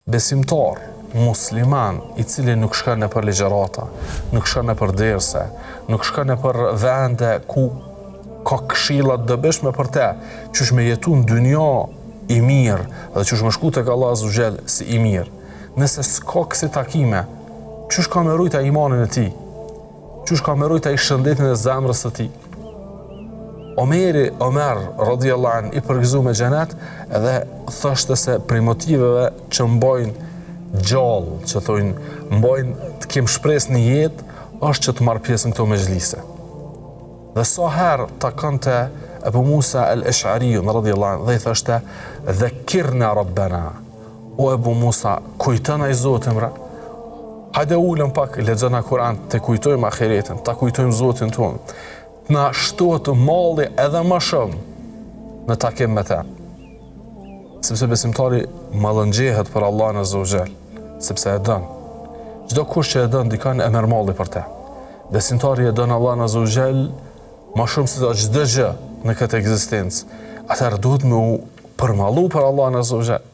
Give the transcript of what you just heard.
besimtar, musliman, i cili nuk shkon nëpër ligjërata, nuk shkon nëpër derse, nuk shkon nëpër vende ku ka këshilla të dobishme për te, qysh me jetu në dynja i mirë dhe qysh me shku tek Allah Azza wa Jall si i mirë. Nëse s'ka kësi takime, qysh ka me rujta imanin e ti? Qysh ka me rujta i shëndetin e zemrës të ti? Omer radiallahu anh i përgëzu me xhenet edhe thoshte se prej motiveve që mbojnë gjallë, që thojnë mbojnë të kem shpresë në jetë, është që të marrë pjesë në këto mezhlise. Dhe sa herë takonte Abu Musa al-Ash'ariun radiallahu anh dhe i thoshte dhekirna rabbana, o Abu Musa, kujtona i Zotin mra. Hajde ulëm pak, lexona Kur'an, të kujtojmë ahiretin, ta kujtojmë Zotin tonë. Na shtohet malli edhe më shumë në takim me te. Sepse besimtari mallëngjehet për Allahun Azza wa Jall, sepse e don. Çdo kush që e don dikon e merr malli për te. Besimtari e don Allahun Azza wa Jall më shumë se çdo gjë në këtë ekzistencë. Atëherë duhet me u përmallu për Allahun Azza wa Jall.